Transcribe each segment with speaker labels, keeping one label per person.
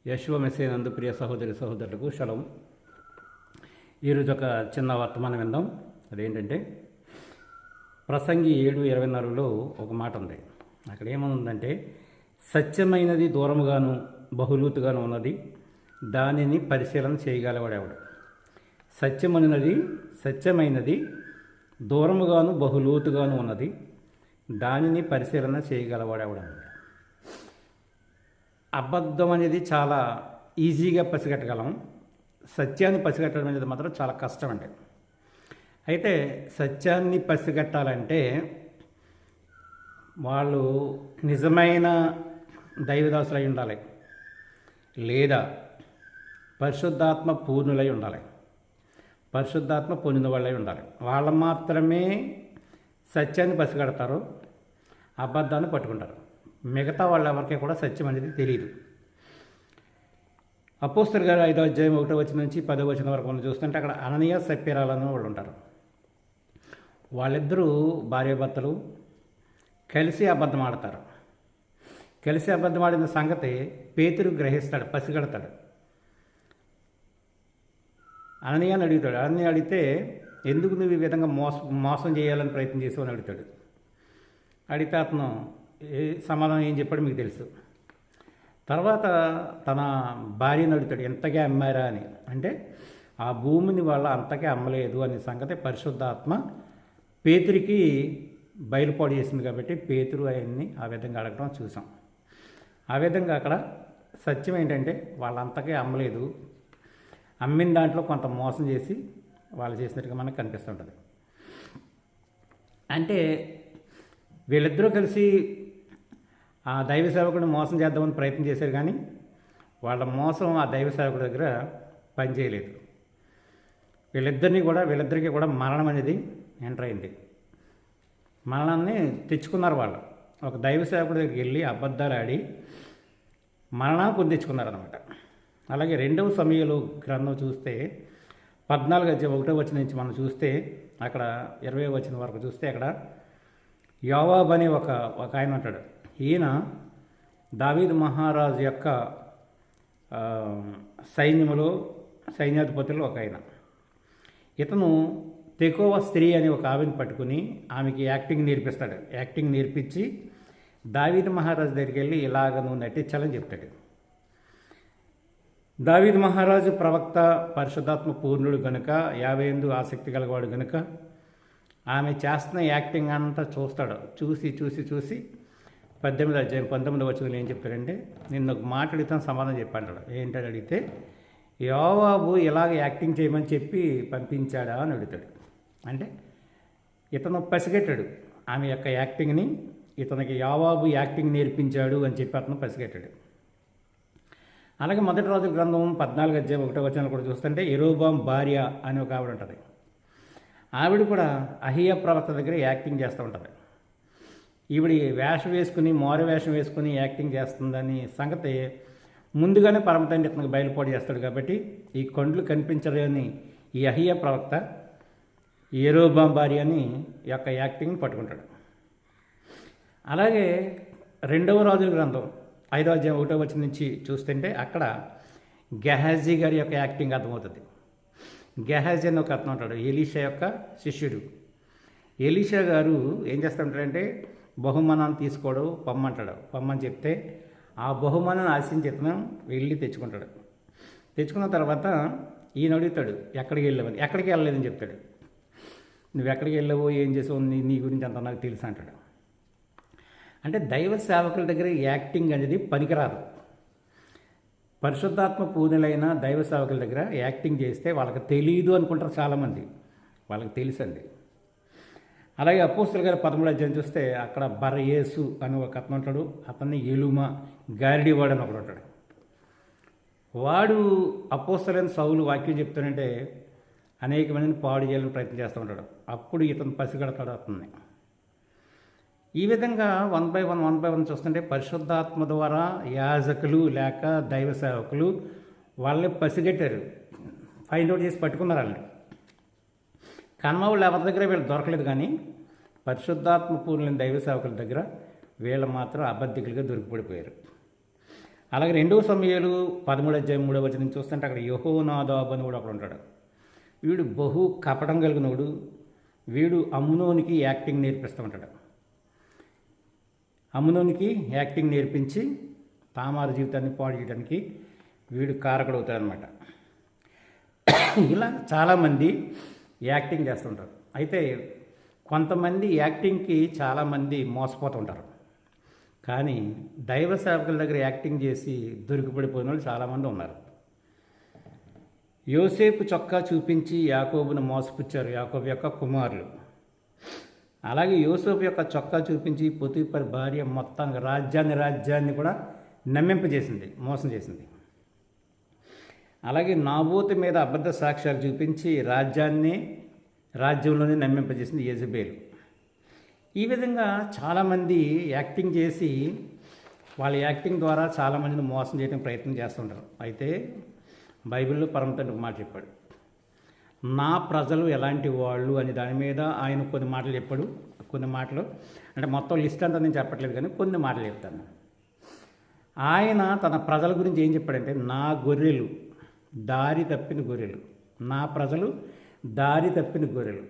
Speaker 1: యశ్వమెసేనందు ప్రియ సహోదరి సహోదరులకు శలం. ఈరోజు ఒక చిన్న వర్తమానం విందాం. అదేంటంటే ప్రసంగి 7:24లో ఒక మాట ఉంది. అక్కడ ఏమనుందంటే, సత్యమైనది దూరముగాను బహుళూతుగాను ఉన్నది, దానిని పరిశీలన చేయగలవాడెవడు. సత్యమైనది దూరముగాను బహుళూతుగాను ఉన్నది, దానిని పరిశీలన చేయగలవాడెవడు. అబద్ధం అనేది చాలా ఈజీగా పసిగట్టగలం, సత్యాన్ని పసిగట్టడం అనేది మాత్రం చాలా కష్టం అండి. అయితే సత్యాన్ని పసిగట్టాలంటే వాళ్ళు నిజమైన దైవదాసులై ఉండాలి, లేదా పరిశుద్ధాత్మ పూర్ణులై ఉండాలి. పరిశుద్ధాత్మ పొందిన వాళ్ళై ఉండాలి. వాళ్ళు మాత్రమే సత్యాన్ని పసిగడతారు, అబద్ధాన్ని పట్టుకుంటారు. మిగతా వాళ్ళు ఎవరికి కూడా సత్యం అనేది తెలియదు. అపోస్తలుల గారు 5వ అధ్యాయం 1వ వచనం నుంచి 10వ వచనం వరకు మనం చూస్తుంటే అక్కడ అననీయ సప్ఫీరాలను వాళ్ళు ఉంటారు. వాళ్ళిద్దరూ భార్యాభర్తలు కలిసి అబద్ధం ఆడతారు. కలిసి అబద్ధం ఆడిన సంగతి పేతురు గ్రహిస్తాడు, పసిగడతాడు. అననీయాని అడుగుతాడు. అననీయ అడిగితే, ఎందుకు నువ్వు ఈ విధంగా మోసం చేయాలని ప్రయత్నం చేసావు అని అడుగుతాడు. అడిగితే అతను సమాధానం ఏం చెప్పాడు మీకు తెలుసు. తర్వాత తన భార్యను అడుగుతాడు, ఎంతగా అమ్మారా అని. అంటే ఆ భూమిని వాళ్ళ అంతగా అమ్మలేదు అనే సంగతి పరిశుద్ధాత్మ పేతురికి బయలుపాటు చేసింది. కాబట్టి పేతురు ఆయన్ని ఆ విధంగా అడగడం చూసాం. ఆ విధంగా అక్కడ సత్యం ఏంటంటే వాళ్ళంతకే అమ్మలేదు, అమ్మిన దాంట్లో కొంత మోసం చేసి వాళ్ళు చేసినట్టుగా మనకు కనిపిస్తుంటుంది. అంటే వీళ్ళిద్దరూ కలిసి ఆ దైవ సేవకుడిని మోసం చేద్దామని ప్రయత్నం చేశారు, కానీ వాళ్ళ మోసం ఆ దైవ సేవకుడి దగ్గర పనిచేయలేదు. వీళ్ళిద్దరికీ కూడా మరణం అనేది ఎంటర్ అయింది. మరణాన్ని తెచ్చుకున్నారు వాళ్ళు. ఒక దైవ సేవకుడి దగ్గరికి వెళ్ళి అబద్ధాలు ఆడి మరణాన్ని కొని తెచ్చుకున్నారనమాట. అలాగే 2వ సమూయేలు గ్రంథం చూస్తే 14వ అధ్యాయం 1వ వచనం నుంచి మనం చూస్తే అక్కడ 20వ వచనం వరకు చూస్తే అక్కడ యోవాబు అని ఒక ఆయన ఉంటాడు. ఈయన దావీదు మహారాజు యొక్క సైన్యాధిపతులు ఒక ఆయన. ఇతను తెకోవ స్త్రీ అని ఒక ఆవిని పట్టుకుని ఆమెకి యాక్టింగ్ నేర్పిస్తాడు. యాక్టింగ్ నేర్పించి దావీదు మహారాజు దగ్గరికి వెళ్ళి ఇలాగ నువ్వు నటించాలని చెప్తాడు. దావీదు మహారాజు ప్రవక్త, పరిశుద్ధాత్మ పూర్ణుడు గనుక, 50 ఆసక్తి గలవాడు గనుక ఆమె చేస్తున్న యాక్టింగ్ అంతా చూస్తాడు. చూసి 18వ అధ్యాయం 19వ వచనంలో ఏం చెప్తాడంటే, నిన్ను ఒక మాట అడుగుతాను సమాధానం చెప్పంటాడు. ఏంటని అడిగితే, యోవాబు ఇలాగ యాక్టింగ్ చేయమని చెప్పి పంపించాడా అని అడుగుతాడు. అంటే ఇతను పసిగట్టాడు ఆమె యొక్క యాక్టింగ్ని. ఇతనికి యోవాబు యాక్టింగ్ నేర్పించాడు అని చెప్పి అతను పసిగట్టాడు. అలాగే 1వ రాజుల గ్రంథం 14వ అధ్యాయం 1వ వచనం కూడా చూస్తుంటే యెరోబాము భార్య అని ఒక ఆవిడ ఉంటుంది. ఆవిడ కూడా అహియా ప్రవక్త దగ్గర యాక్టింగ్ చేస్తూ ఉంటుంది. ఈవిడ మారు వేషం వేసుకుని యాక్టింగ్ చేస్తుందని సంగతి ముందుగానే పరమతండ్రి ఇతనికి బయలుపాటు చేస్తాడు. కాబట్టి ఈ కండ్లు కనిపించలేని ఈ అహియా ప్రవక్త యెరోబాము భార్య అని యొక్క యాక్టింగ్ని పట్టుకుంటాడు. అలాగే 2వ రాజుల గ్రంథం 5వ అధ్యాయం 1వ వచనం నుంచి చూస్తుంటే అక్కడ గెహాజీ గారి యొక్క యాక్టింగ్ అర్థమవుతుంది. గెహాజీ అని ఒక అతను ఉంటాడు, ఎలీషా యొక్క శిష్యుడు. ఎలీషా గారు ఏం చేస్తుంటాడంటే బహుమానాన్ని తీసుకోడు, పొమ్మంటాడు. పొమ్మని చెప్తే ఆ బహుమానాన్ని ఆశించి ఇతను వెళ్ళి తెచ్చుకుంటాడు. తెచ్చుకున్న తర్వాత ఈయన అడుగుతాడు, ఎక్కడికి వెళ్ళావని. ఎక్కడికి వెళ్ళలేదని చెప్తాడు. నువ్వు ఎక్కడికి వెళ్ళావో ఏం చేసావు నీ గురించి అంత నాకు తెలుసు అంటాడు. అంటే దైవ సేవకుల దగ్గర యాక్టింగ్ అనేది పనికిరాదు. పరిశుద్ధాత్మ పూర్ణులైన దైవ సేవకుల దగ్గర యాక్టింగ్ చేస్తే వాళ్ళకి తెలియదు అనుకుంటారు చాలామంది, వాళ్ళకి తెలుసండి. అలాగే అపోస్తలుల గారు 13వ అధ్యాయం చూస్తే అక్కడ బరయేసు అని ఒక అతను ఉంటాడు. అతన్ని ఎలుమ గారిడివాడు అని ఒకడు ఉంటాడు. వాడు అపోస్తలైన సౌలు వాక్యం చెప్తానంటే అనేక మందిని పాడు చేయాలని ప్రయత్నం చేస్తూ ఉంటాడు. అప్పుడు ఇతను పసిగడతాడు అతన్ని. ఈ విధంగా 1 by 1 చూస్తుంటే పరిశుద్ధాత్మ ద్వారా యాజకులు లేక దైవ సేవకులు వాళ్ళని పసిగట్టారు, ఫైండ్ అవుట్ చేసి పట్టుకున్నారు. వాళ్ళని కన్మవులు ఎవరి దగ్గర వీళ్ళు దొరకలేదు, కానీ పరిశుద్ధాత్మ పూర్ణులైన దైవ సేవకుల దగ్గర వీళ్ళు మాత్రం అబద్ధికులుగా దొరికిపడిపోయారు. అలాగే 2 సమూయేలు 13 అధ్యాయం 3వ వచనం చూస్తుంటే అక్కడ యెహోనాదాబు అని కూడా అక్కడ ఉంటాడు. వీడు బహు కపటం కలిగినోడు. వీడు అమ్నోనికి యాక్టింగ్ నేర్పిస్తూ ఉంటాడు. అమ్నోనికి యాక్టింగ్ నేర్పించి తామారు జీవితాన్ని పాడు చేయడానికి వీడు కారకుడు అవుతాడనమాట. ఇలా చాలామంది యాక్టింగ్ చేస్తుంటారు. అయితే కొంతమంది యాక్టింగ్కి చాలామంది మోసపోతుంటారు. కానీ దైవ సేవకుల దగ్గర యాక్టింగ్ చేసి దొరికిపడిపోయిన వాళ్ళు చాలామంది ఉన్నారు. యోసేపు చొక్కా చూపించి యాకోబును మోసపుచ్చారు యాకోబు యొక్క కుమారులు. అలాగే యోసేపు యొక్క చొక్కా చూపించి పొతీఫర్ భార్య మొత్తానికి రాజ్యాన్ని కూడా నమ్మింపజేసింది, మోసం చేసింది. అలాగే నాబోతు మీద అబద్ధ సాక్ష్యాలు చూపించి రాజ్యంలోనే నమ్మింపజేసింది యెజబెలు. ఈ విధంగా చాలామంది యాక్టింగ్ చేసి వాళ్ళ యాక్టింగ్ ద్వారా చాలామందిని మోసం చేయడానికి ప్రయత్నం చేస్తుంటారు. అయితే బైబిల్లో పరమతండ్రి ఒక మాట చెప్పాడు, నా ప్రజలు ఎలాంటి వాళ్ళు అని దాని మీద ఆయన కొన్ని మాటలు చెప్పాడు. కొన్ని మాటలు అంటే మొత్తం లిస్ట్ అంతా నేను చెప్పట్లేదు, కానీ కొన్ని మాటలు చెప్తాను. ఆయన తన ప్రజల గురించి ఏం చెప్పాడంటే, నా గొర్రెలు దారి తప్పిన గొర్రెలు, నా ప్రజలు దారి తప్పిన గొర్రెలు,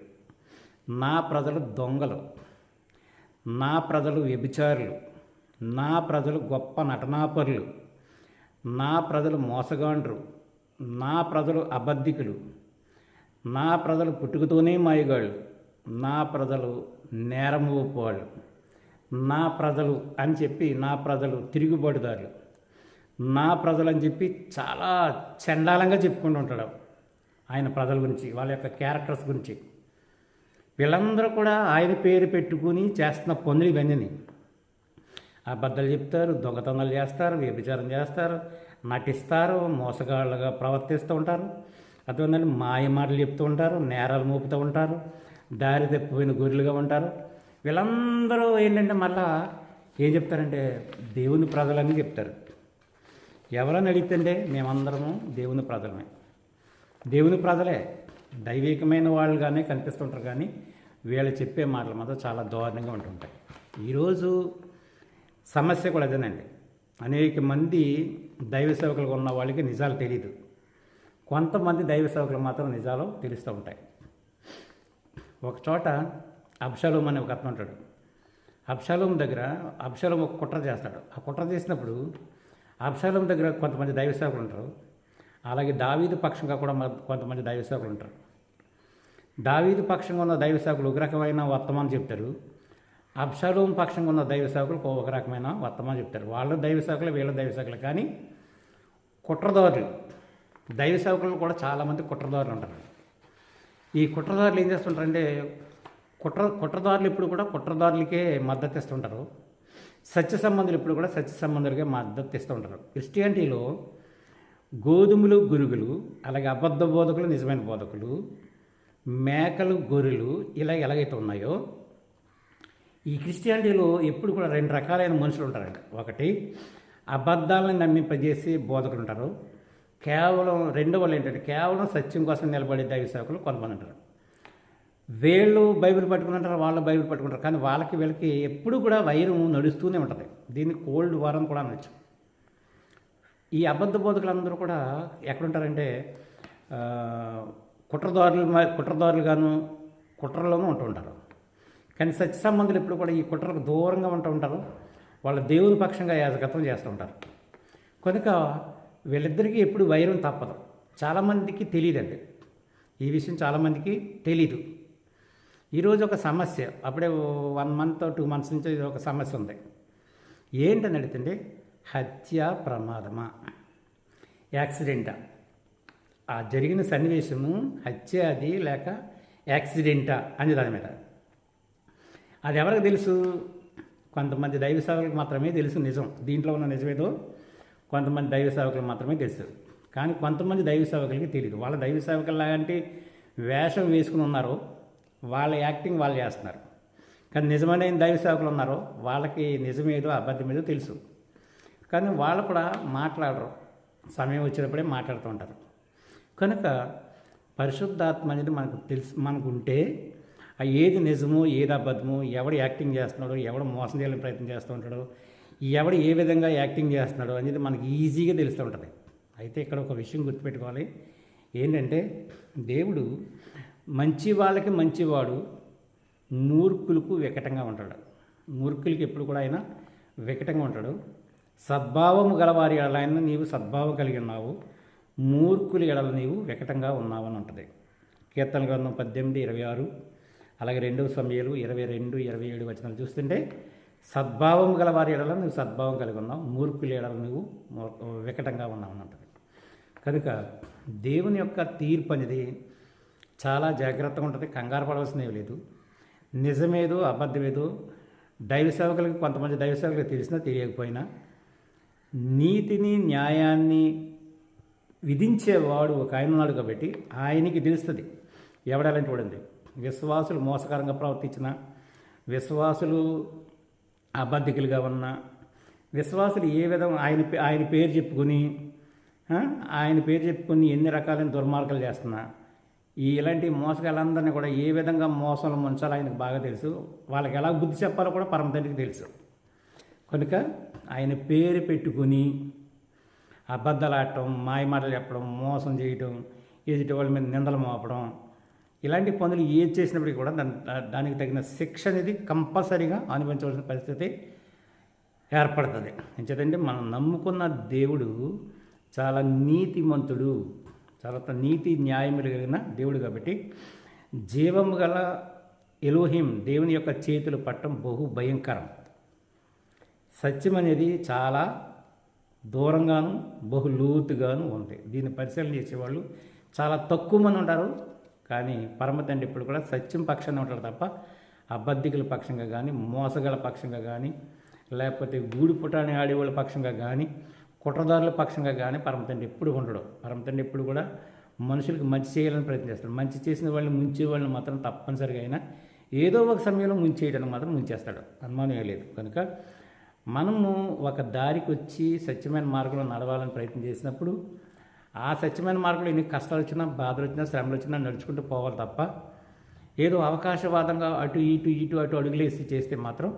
Speaker 1: నా ప్రజలు దొంగలు, నా ప్రజలు వ్యభిచారులు, నా ప్రజలు గొప్ప నటనాపరులు, నా ప్రజలు మోసగాండ్రు, నా ప్రజలు అబద్ధికులు, నా ప్రజలు పుట్టుకతోనే మాయగాళ్ళు, నా ప్రజలు నేరమోపువాళ్ళు, నా ప్రజలు అని చెప్పి నా ప్రజలు తిరుగుబాటుదారులు, నా ప్రజలు అని చెప్పి చాలా చండాలంగా చెప్పుకుంటూ ఉంటాడు ఆయన ప్రజల గురించి, వాళ్ళ యొక్క క్యారెక్టర్స్ గురించి. వీళ్ళందరూ కూడా ఆయన పేరు పెట్టుకుని చేస్తున్న పనులు ఇవన్నీ. అబద్ధాలు చెప్తారు, దొంగతనాలు చేస్తారు, వ్యభిచారం చేస్తారు, నటిస్తారు, మోసగాళ్ళగా ప్రవర్తిస్తూ ఉంటారు. అటువంటి మాయ మాటలు చెప్తూ ఉంటారు, నేరాలు మోపుతూ ఉంటారు, దారి తప్పిపోయిన గొర్రెలుగా ఉంటారు. వీళ్ళందరూ ఏంటంటే మళ్ళా ఏం చెప్తారంటే దేవుని ప్రజలని చెప్తారు. ఎవరని అడిగితే మేమందరము దేవుని ప్రజలమే, దేవుని ప్రజలే, దైవికమైన వాళ్ళుగానే కనిపిస్తుంటారు. కానీ వీళ్ళు చెప్పే మాటలు మాత్రం చాలా దారుణంగా ఉంటుంటాయి. ఈరోజు సమస్య కూడా అదేనండి. అనేక మంది దైవ సేవకులుగా ఉన్న వాళ్ళకి నిజాలు తెలియదు. కొంతమంది దైవ సేవకులు మాత్రం నిజాలు తెలుస్తూ ఉంటాయి. ఒక చోట అబ్షాలోం అనే ఒక అతను ఉంటాడు. అబ్షాలోం ఒక కుట్ర చేస్తాడు. ఆ కుట్ర చేసినప్పుడు అబ్షాలోం దగ్గర కొంతమంది దైవ సేవకులు ఉంటారు. అలాగే దావీదు పక్షంగా కూడా కొంతమంది దైవ సేవకులు ఉంటారు. దావీదు పక్షంగా ఉన్న దైవ సేవకులు ఒక రకమైన వర్తమానం చెప్తారు. అబ్షాలోం పక్షంగా ఉన్న దైవ సేవకులు ఒక రకమైన వర్తమానం చెప్తారు. వాళ్ళ దైవ సేవకులు, వీళ్ళ దైవ సేవకులు. కానీ కుట్రదారులు, దైవ సేవకులు కూడా చాలామంది కుట్రదారులు ఉంటారు. ఈ కుట్రదారులు ఏం చేస్తుంటారంటే కుట్రదారులు ఇప్పుడు కూడా కుట్రదారులకే మద్దతు ఇస్తుంటారు. సత్య సంబంధులు ఇప్పుడు కూడా సత్య సంబంధులకే మద్దతు ఇస్తూ ఉంటారు. క్రిస్టియానిటీలో గోధుమలు గురుగులు, అలాగే అబద్ధ బోధకులు నిజమైన బోధకులు, మేకలు గొర్రెలు ఇలా ఎలాగైతే ఉన్నాయో ఈ క్రిస్టియానిటీలో ఎప్పుడు కూడా రెండు రకాలైన మనుషులు ఉంటారండి. ఒకటి అబద్ధాలను నమ్మింపజేసి బోధకులు ఉంటారు. కేవలం రెండో వాళ్ళు ఏంటంటే కేవలం సత్యం కోసం నిలబడే దైవ సేవకులు కొంతమంది ఉంటారు. వీళ్ళు బైబిల్ పట్టుకుంటారు, వాళ్ళు బైబిల్ పట్టుకుంటారు. కానీ వీళ్ళకి ఎప్పుడు కూడా వైరం నడుస్తూనే ఉంటుంది. దీన్ని కోల్డ్ వార్ అని కూడా అనొచ్చు. ఈ అబద్ధ బోధకులందరూ కూడా ఎక్కడుంటారంటే కుట్రదారులుగాను కుట్రలోనూ ఉంటూ ఉంటారు. కానీ సత్య సంబంధులు ఎప్పుడు కూడా ఈ కుట్రకు దూరంగా ఉంటూ ఉంటారు. వాళ్ళ దేవుని పక్షంగా యాజకత్వం చేస్తూ ఉంటారు. కనుక వీళ్ళిద్దరికీ ఎప్పుడు వైరం తప్పదు. చాలామందికి తెలియదండి ఈ విషయం, చాలామందికి తెలీదు. ఈరోజు ఒక సమస్య, అప్పుడే 1 month 2 months నుంచి ఒక సమస్య ఉంది. ఏంటని అడుగుతుంటే హత్య ప్రమాదమా, యాక్సిడెంటా, ఆ జరిగిన సన్నివేశము హత్య అది లేక యాక్సిడెంటా అని దాని మీద. అది ఎవరికి తెలుసు? కొంతమంది దైవ సేవకులకు మాత్రమే తెలుసు నిజం. దీంట్లో ఉన్న నిజమేదో కొంతమంది దైవ సేవకులకు మాత్రమే తెలుసు. కానీ కొంతమంది దైవ సేవకులకి తెలియదు. వాళ్ళ దైవ సేవకులు లాంటి వేషం వేసుకుని ఉన్నారు, వాళ్ళ యాక్టింగ్ వాళ్ళు చేస్తున్నారు. కానీ నిజమైన దైవ సేవకులు ఉన్నారో వాళ్ళకి నిజమేదో అబద్ధమేదో తెలుసు. కానీ వాళ్ళు కూడా మాట్లాడరు, సమయం వచ్చినప్పుడే మాట్లాడుతూ ఉంటారు. కనుక పరిశుద్ధాత్మ అనేది మనకు ఉంటే ఏది నిజమో ఏది అబద్ధమో, ఎవడు యాక్టింగ్ చేస్తున్నాడో, ఎవడు మోసం చేయాలని ప్రయత్నం చేస్తూ ఉంటాడో, ఎవడు ఏ విధంగా యాక్టింగ్ చేస్తున్నాడో అనేది మనకి ఈజీగా తెలుస్తూ ఉంటుంది. అయితే ఇక్కడ ఒక విషయం గుర్తుపెట్టుకోవాలి. ఏంటంటే దేవుడు మంచి వాళ్ళకి మంచివాడు, మూర్ఖులకు వికటంగా ఉంటాడు. మూర్ఖులకి ఎప్పుడు కూడా ఆయన వికటంగా ఉంటాడు. సద్భావము గలవారి ఎడల ఆయన నీవు సద్భావం కలిగి ఉన్నావు, మూర్ఖుల ఎడల నీవు వికటంగా ఉన్నావు అని ఉంటుంది. కీర్తన గ్రంథం 18:26, అలాగే 2 సమూయేలు 22-27 వచనాలు చూస్తుంటే సద్భావం గల వారి ఎడల నువ్వు సద్భావం కలిగి ఉన్నావు, మూర్ఖుల ఎడల నువ్వు వికటంగా ఉన్నావు అని ఉంటుంది. కనుక దేవుని యొక్క తీర్పు అనేది చాలా జాగ్రత్తగా ఉంటుంది. కంగారు పడవలసినవి లేదు. నిజమేదో అబద్ధమేదో దైవ సేవకులకి, కొంతమంది దైవ సేవకులకు తెలిసినా తెలియకపోయినా నీతిని న్యాయాన్ని విధించేవాడు ఒక ఆయన ఉన్నాడు కాబట్టి ఆయనకి తెలుస్తుంది ఎవడాలంటే వాడింది. విశ్వాసులు మోసకరంగా ప్రవర్తించిన, విశ్వాసులు అబద్ధికులుగా ఉన్న, విశ్వాసులు ఏ విధంగా ఆయన పేరు చెప్పుకొని ఎన్ని రకాలైన దుర్మార్గాలు చేస్తున్నా, ఇలాంటి మోసగాళ్ళందరినీ కూడా ఏ విధంగా మోసంలో ముంచాలో ఆయనకు బాగా తెలుసు. వాళ్ళకి ఎలా బుద్ధి చెప్పాలో కూడా పరమ తండ్రికి తెలుసు. కనుక ఆయన పేరు పెట్టుకుని అబద్ధాలు ఆడటం, మాయమాటలు చెప్పడం, మోసం చేయటం, ఎదుటి వాళ్ళ మీద నిందలు మోపడం, ఇలాంటి పనులు ఏది చేసినప్పటికీ కూడా దానికి తగిన శిక్ష అనేది కంపల్సరీగా అనుభవించవలసిన పరిస్థితి ఏర్పడుతుంది. ఎందుకంటే మనం నమ్ముకున్న దేవుడు చాలా నీతిమంతుడు, చాలా నీతి న్యాయములు కలిగిన దేవుడు కాబట్టి జీవము గల ఎలోహిం దేవుని యొక్క చేతులు పట్టడం బహు భయంకరం. సత్యం అనేది చాలా దూరంగాను బహు లోతుగాను ఉంది. దీన్ని పరిశీలన చేసేవాళ్ళు చాలా తక్కువ మంది ఉంటారు. కానీ పరమ తండ్రి ఇప్పుడు కూడా సత్యం పక్షాన్ని ఉంటాడు తప్ప అబద్ధికుల పక్షంగా కానీ, మోసగల పక్షంగా కానీ, లేకపోతే గూడు పుటాన్ని ఆడేవాళ్ళ పక్షంగా కానీ, కుట్రదారుల పక్షంగా కానీ పరమ తండ్రి ఎప్పుడు ఉండడు. పరమ తండ్రి ఎప్పుడు కూడా మనుషులకు మంచి చేయాలని ప్రయత్నం చేస్తాడు. మంచి చేసిన వాళ్ళని ముంచే వాళ్ళని మాత్రం తప్పనిసరిగా అయినా ఏదో ఒక సమయంలో ముంచేయడానికి మాత్రం ముంచేస్తాడు, అనుమానం లేదు. కనుక మనము ఒక దారికి వచ్చి సత్యమైన మార్గంలో నడవాలని ప్రయత్నం చేసినప్పుడు ఆ సత్యమైన మార్గంలో ఎన్ని కష్టాలు వచ్చినా, బాధలు వచ్చినా, శ్రమలు వచ్చినా నడుచుకుంటూ పోవాలి తప్ప ఏదో అవకాశవాదంగా అటు ఇటు అడుగులేసి చేస్తే మాత్రం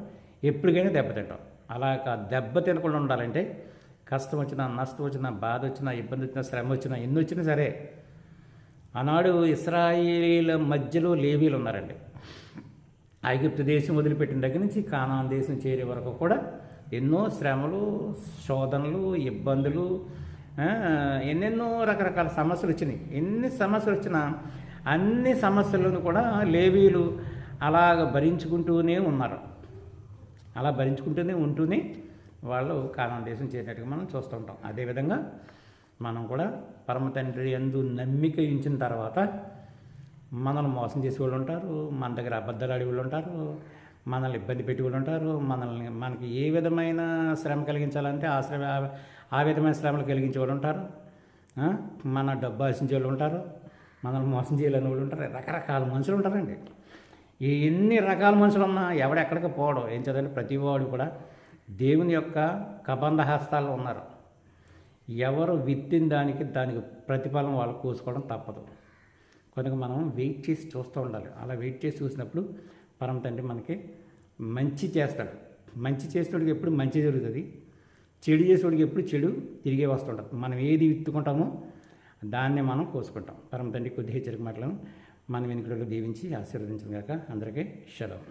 Speaker 1: ఎప్పటికైనా దెబ్బతింటాం. అలా దెబ్బ తినకుండా ఉండాలంటే కష్టం వచ్చినా, నష్టం వచ్చినా, బాధ వచ్చినా, ఇబ్బంది వచ్చినా, శ్రమ వచ్చినా, ఎన్ని వచ్చినా సరే, ఆనాడు ఇశ్రాయేలీల మధ్యలో లేవీలు ఉన్నారండి. ఐగుప్తు దేశం వదిలిపెట్టిన దగ్గర నుంచి కానాన్ దేశం చేరే వరకు కూడా ఎన్నో శ్రమలు, శోధనలు, ఇబ్బందులు, ఎన్నెన్నో రకరకాల సమస్యలు వచ్చినాయి. ఎన్ని సమస్యలు వచ్చినా అన్ని సమస్యలను కూడా లేవీలు అలాగ భరించుకుంటూనే ఉన్నారు. అలా భరించుకుంటూనే ఉంటూనే వాళ్ళు కానాన్ దేశం చేరినట్టుగా మనం చూస్తూ ఉంటాం. అదేవిధంగా మనం కూడా పరమ తండ్రి యందు నమ్మిక ఉంచిన తర్వాత మనల్ని మోసం చేసేవాళ్ళు ఉంటారు, మన దగ్గర అబద్ధాలు ఆడేవాళ్ళు ఉంటారు, మనల్ని ఇబ్బంది పెట్టేవాళ్ళు ఉంటారు, మనకి ఏ విధమైన శ్రమ కలిగించాలంటే ఆ విధమైన శ్రమలు కలిగించేవాళ్ళు ఉంటారు, మన డబ్బు ఆశించే వాళ్ళు ఉంటారు, మనల్ని మోసం చేయాలని వాళ్ళు ఉంటారు. రకరకాల మనుషులు ఉంటారండి. ఎన్ని రకాల మనుషులు ఉన్నా ఎవడెక్కడికి పోవడం ఏం చదవండి. ప్రతివాడు కూడా దేవుని యొక్క కబంధ హస్తాల్లో ఉన్నారు. ఎవరు విత్తిన దానికి ప్రతిఫలం వాళ్ళు కోసుకోవడం తప్పదు. కనుక మనం వెయిట్ చేసి చూస్తూ ఉండాలి. అలా వెయిట్ చేసి చూసినప్పుడు పరమ తండ్రి మనకి మంచి చేస్తాడు. మంచి చేసేవాడికి ఎప్పుడు మంచి జరుగుతుంది, చెడు చేసేవాడికి ఎప్పుడు చెడు తిరిగే వస్తుంటుంది. మనం ఏది విత్తుకుంటామో దాన్నే మనం కోసుకుంటాం. పరమ తండ్రి కొద్ది హెచ్చరిక మాటలను మన వెనుకలో దీవించి ఆశీర్వదించిన గాక. అందరికీ సెలవు.